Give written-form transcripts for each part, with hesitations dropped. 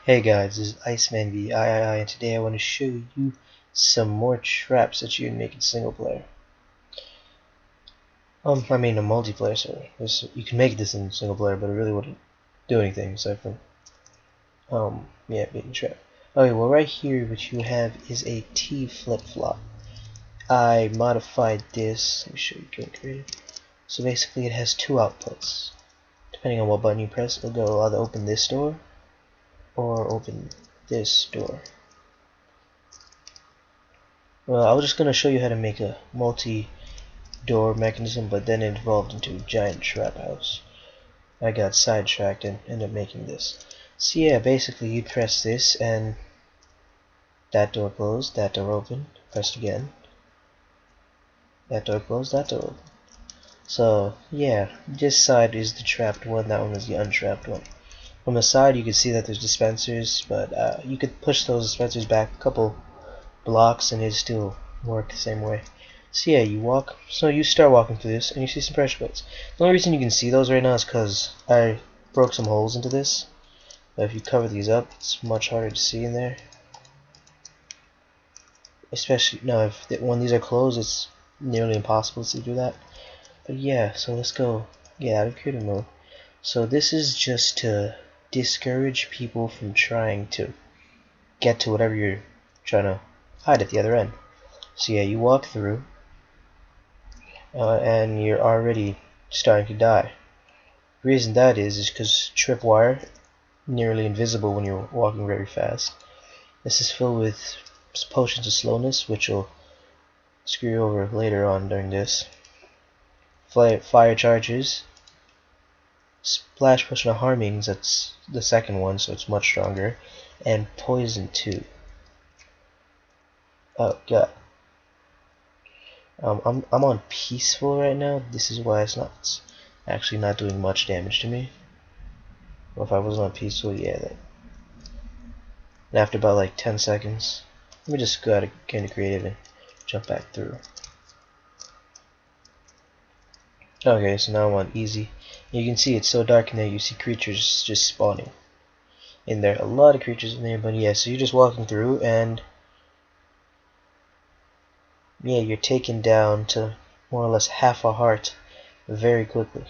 Hey guys, this is Iceman VIII, and today I want to show you some more traps that you can make in single player. I mean a multiplayer, sorry. You can make this in single player, but it really wouldn't do anything aside from, being a trap. Okay, well right here what you have is a T flip-flop. I modified this, let me show you game creative. So basically it has two outputs. Depending on what button you press, it'll go either open this door or open this door. Well, I was just going to show you how to make a multi-door mechanism, but then it evolved into a giant trap house. I got sidetracked and ended up making this. So yeah, basically you press this and that door closed, that door opened, pressed again, that door closed, that door opened. So yeah, this side is the trapped one, that one is the untrapped one. From the side you can see that there's dispensers, but you could push those dispensers back a couple blocks and it still work the same way. So yeah, you start walking through this and you see some pressure plates. The only reason you can see those right now is because I broke some holes into this, but if you cover these up it's much harder to see in there, especially now when these are closed it's nearly impossible to see through that. But yeah, so let's go get out of creative mode. So this is just to discourage people from trying to get to whatever you're trying to hide at the other end. So yeah, you walk through and you're already starting to die. The reason that is because tripwire, nearly invisible when you're walking very fast. This is filled with potions of slowness, which will screw you over later on during this. Fire charges, splash potion of harmings, that's the second one, so it's much stronger, and poison too. Oh god. I'm on peaceful right now. This is why it's actually not doing much damage to me. Well, if I was on peaceful, yeah. And after about like 10 seconds, let me just go out of creative and jump back through. Okay, so now I'm on easy. You can see it's so dark in there. You see creatures just spawning in there. A lot of creatures in there, but yeah. So you're just walking through and yeah, you're taken down to more or less half a heart very quickly.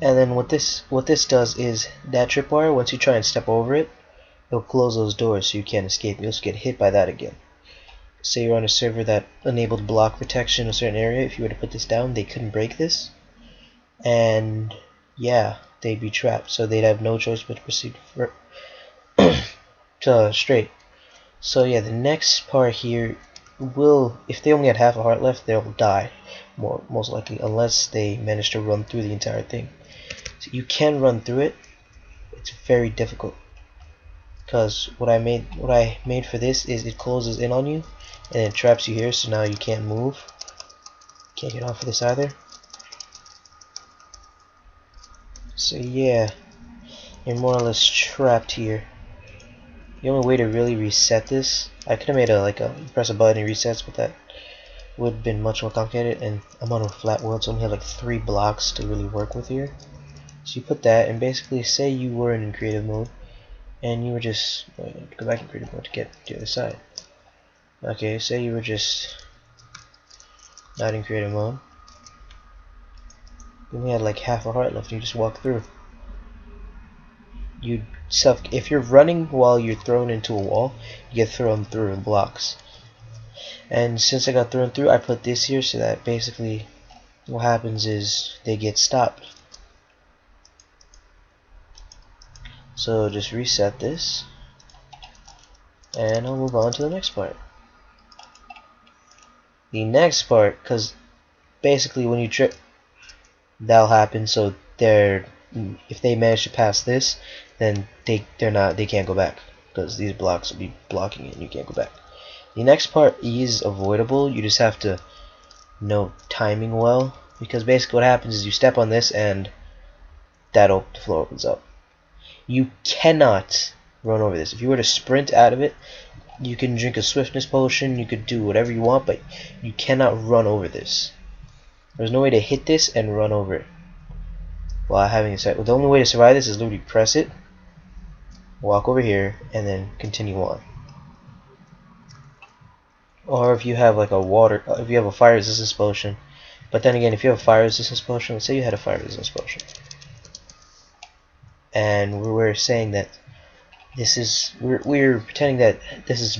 And then what this does is that tripwire, once you try and step over it, it'll close those doors so you can't escape. You'll just get hit by that again. Say you're on a server that enabled block protection in a certain area. If you were to put this down, they couldn't break this, and yeah, they'd be trapped. So they'd have no choice but to proceed straight. So yeah, the next part here if they only had half a heart left, they'll die, most likely, unless they manage to run through the entire thing. So you can run through it. It's very difficult because what I made for this is it closes in on you and it traps you here, so now you can't move. Can't get off of this either. So yeah, you're more or less trapped here. The only way to really reset this, I could have made press a button and resets, but that would have been much more complicated, and I'm on a flat world, so I only have like 3 blocks to really work with here. So you put that, and basically say you were in creative mode, and you were just, go back in creative mode to get to the other side. Okay, say you were just not in creative mode. You only had like half a heart left, and you just walk through. If you're running while you're thrown into a wall, you get thrown through blocks. And since I got thrown through, I put this here so that basically what happens is they get stopped. So just reset this, and I'll move on to the next part. The next part, because basically when you trip, that'll happen. So if they manage to pass this, then they can't go back because these blocks will be blocking it and you can't go back. The next part is avoidable. You just have to know timing well, because basically what happens is you step on this and the floor opens up. You cannot run over this. If you were to sprint out of it, you can drink a swiftness potion, you could do whatever you want, but you cannot run over this. There's no way to hit this and run over it while having it set. Well, the only way to survive this is literally press it walk over here, and then continue on. Or if you have like if you have a fire resistance potion, but then again, if you have a fire resistance potion, let's say you had a fire resistance potion, and we're saying that this is we're pretending that this is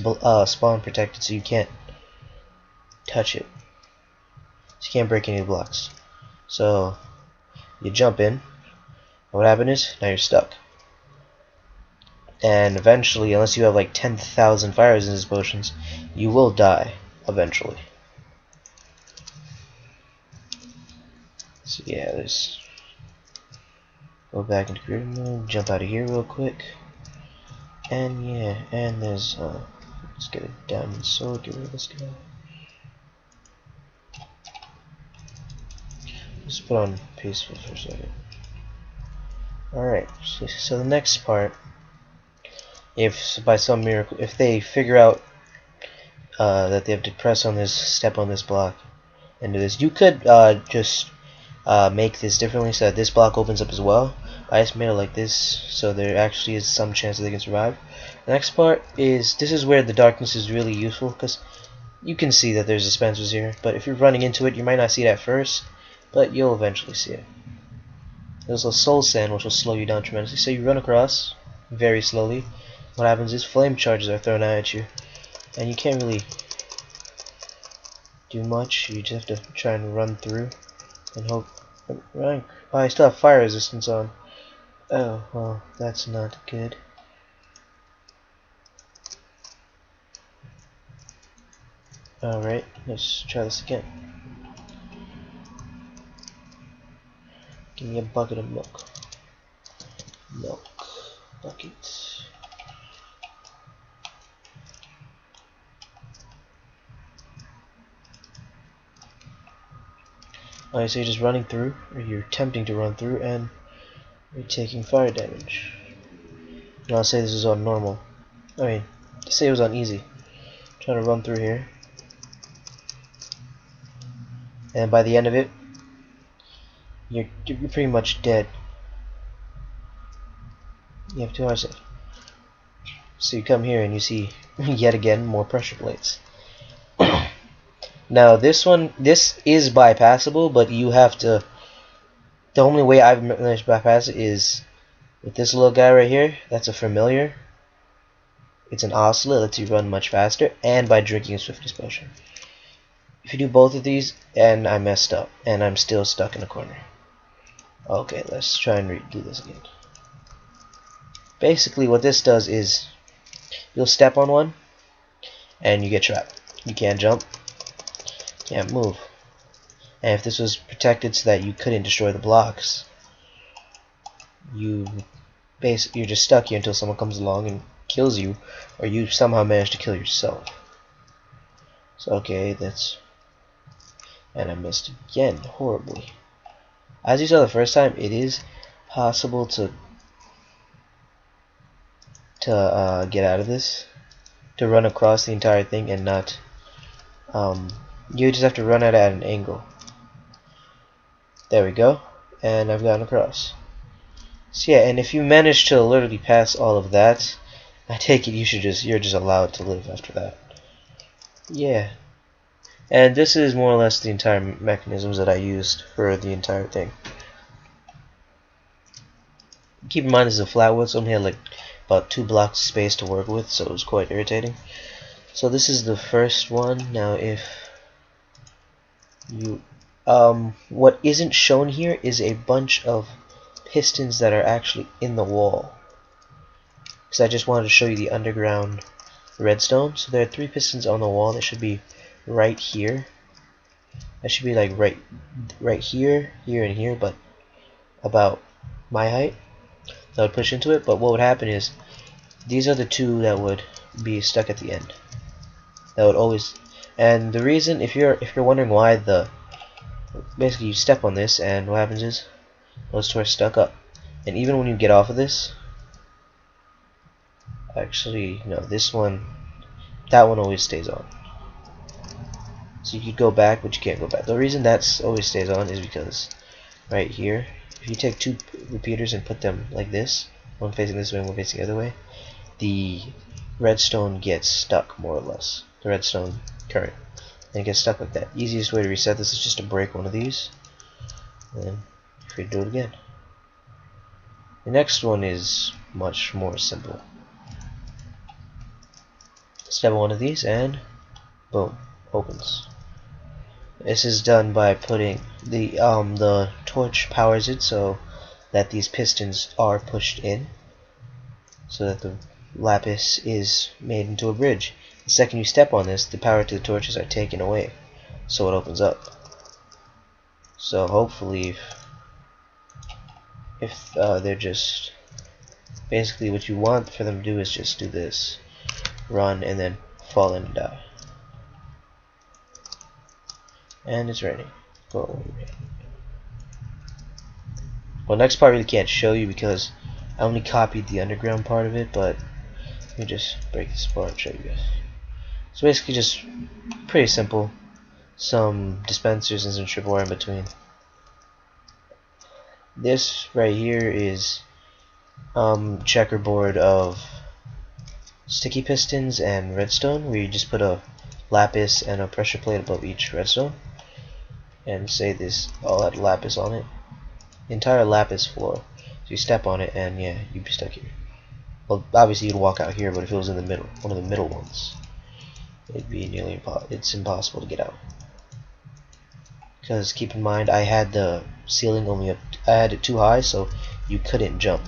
spawn protected, so you can't touch it, so you can't break any blocks. So you jump in, and what happens is now you're stuck, and eventually, unless you have like 10,000 fire resistance potions, you will die eventually. So yeah, let's go back into creative mode, jump out of here real quick, and yeah, and there's let's get a diamond sword, get rid of this guy. Let's put on peaceful for a second. Alright, so the next part, if by some miracle, if they figure out that they have to press on this, step on this block, and do this, you could just make this differently so that this block opens up as well. I just made it like this, so there actually is some chance that they can survive. The next part is, this is where the darkness is really useful, because you can see that there's dispensers here, but if you're running into it, you might not see it at first, but you'll eventually see it. There's a soul sand which will slow you down tremendously, so you run across very slowly. What happens is flame charges are thrown at you, and you can't really do much. You just have to try and run through and hope. Oh, I still have fire resistance on. Oh, well, that's not good. Alright, let's try this again. Give me a bucket of milk. Milk. Bucket. Alright, so you're just running through, or you're attempting to run through, and you're taking fire damage. And I'll say this is on normal. I mean, say it was on easy. Trying to run through here. And by the end of it, you're pretty much dead. You have 2 hours left. So you come here and you see yet again more pressure plates. Now this is bypassable, but you have to. The only way I've managed to bypass it is with this little guy right here. That's a familiar. It's an oscillate, lets you run much faster, and by drinking a swiftness potion. If you do both of these, and I messed up, and I'm still stuck in a corner. Okay, let's try and redo this again. Basically, what this does is you'll step on one, and you get trapped. You can't jump, can't move. And if this was protected so that you couldn't destroy the blocks, you're just stuck here until someone comes along and kills you, or you somehow manage to kill yourself. So okay, and I missed again horribly. As you saw the first time, it is possible to get out of this, to run across the entire thing and not. You just have to run at it at an angle. There we go, and I've gotten across. So yeah, and if you manage to literally pass all of that, I take it you're just allowed to live after that. Yeah. And this is more or less the entire mechanisms that I used for the entire thing. Keep in mind this is a flat wood, so I only had like about 2 blocks of space to work with, so it was quite irritating. So this is the first one. Now if you what isn't shown here is a bunch of pistons that are actually in the wall, because I just wanted to show you the underground redstone. So there are 3 pistons on the wall that should be right here. That should be like right here, here, and here, but about my height. That would push into it, but what would happen is these are the 2 that would be stuck at the end. That would always, and the reason, if you're wondering why, basically you step on this and what happens is those 2 are stuck up, and even when you get off of this, actually no, that one always stays on. So you could go back, but you can't go back. The reason that always stays on is because right here, if you take 2 repeaters and put them like this, one facing this way and one facing the other way, the redstone gets stuck more or less. The redstone current. And it gets stuck like that. Easiest way to reset this is just to break one of these. And then you're free to do it again. The next one is much more simple. Step one of these and boom, opens. This is done by putting the torch powers it so that these pistons are pushed in, so that the lapis is made into a bridge. The second you step on this, the power to the torches are taken away, so it opens up. So hopefully, if they're just basically what you want for them to do is just do this, run, and then fall in and die. And it's ready. Go away. Well, next part I really can't show you because I only copied the underground part of it, but let me just break this apart and show you guys. So basically just pretty simple. Some dispensers and some tripwire in between. This right here is checkerboard of sticky pistons and redstone, where you just put a lapis and a pressure plate above each redstone, and say this all had lapis on it. The entire lapis floor. So you step on it and yeah, you'd be stuck here. Well, obviously you'd walk out here, but if it was in the middle, one of the middle ones, it'd be nearly it's impossible to get out. Because keep in mind, I had the ceiling only up, I had it too high, so you couldn't jump.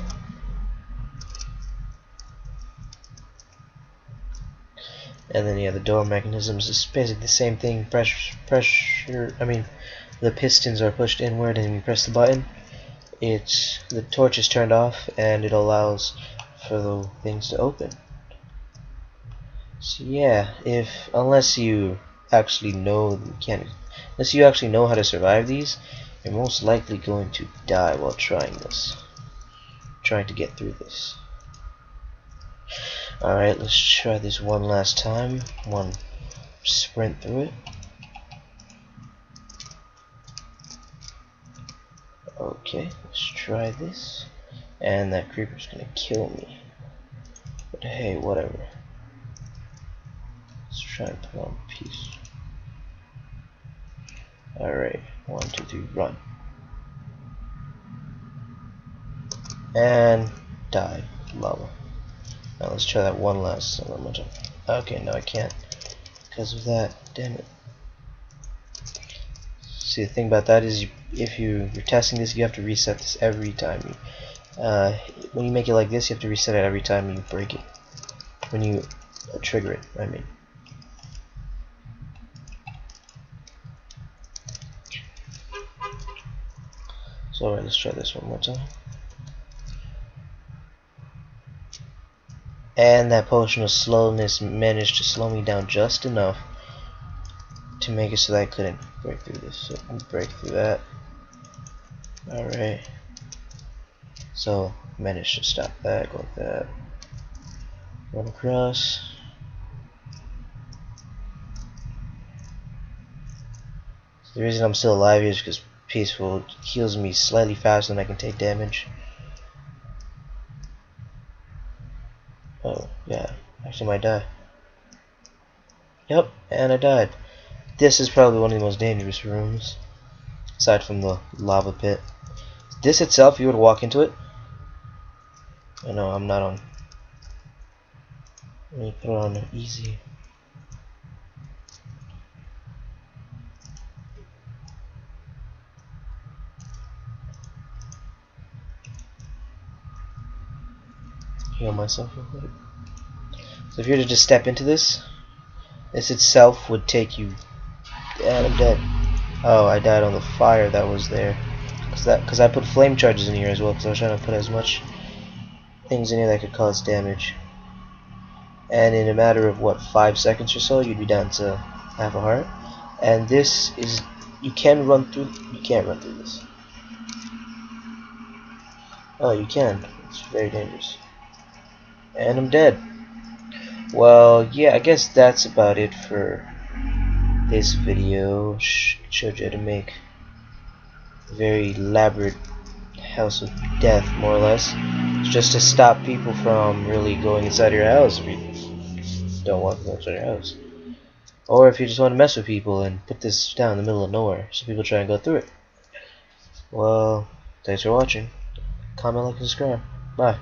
And then yeah, the door mechanisms is basically the same thing. The pistons are pushed inward, and you press the button. The torch is turned off, and it allows for the things to open. So yeah, unless you actually know the mechanics, unless you actually know how to survive these, you're most likely going to die while trying to get through this. Alright, let's try this one last time. One sprint through it. Okay, let's try this. And that creeper's gonna kill me. But hey, whatever. Let's try and put on peace. Alright, 1, 2, 3, run. And die. Lava. Now let's try that one last time. Okay, no I can't. Because of that. Damn it. See, the thing about that is, if you're testing this, you have to reset this every time. When you make it like this, you have to reset it every time you break it. When you trigger it, I mean. So alright, let's try this one more time. And that potion of slowness managed to slow me down just enough to make it so that I couldn't break through this. So break through that. Alright. So managed to stop that, go like that. Run across. So the reason I'm still alive here is because peaceful heals me slightly faster than I can take damage. Oh, yeah. Actually might die. Yep, and I died. This is probably one of the most dangerous rooms, aside from the lava pit. This itself, if you were to walk into it, I know I'm not on. Let me put it on easy. Heal myself real quick. So if you were to just step into this itself would take you. And I'm dead. Oh, I died on the fire that was there. Because I put flame charges in here as well, because I was trying to put as much things in here that could cause damage. And in a matter of what, 5 seconds or so, you'd be down to half a heart. And this is, you can't run through this. Oh, you can. It's very dangerous. And I'm dead. Well, yeah, I guess that's about it for this video. Showed you how to make a very elaborate house of death, more or less. It's just to stop people from really going inside your house if you don't want to go inside your house. Or if you just want to mess with people and put this down in the middle of nowhere so people try and go through it. Well, thanks for watching. Comment, like, and subscribe. Bye.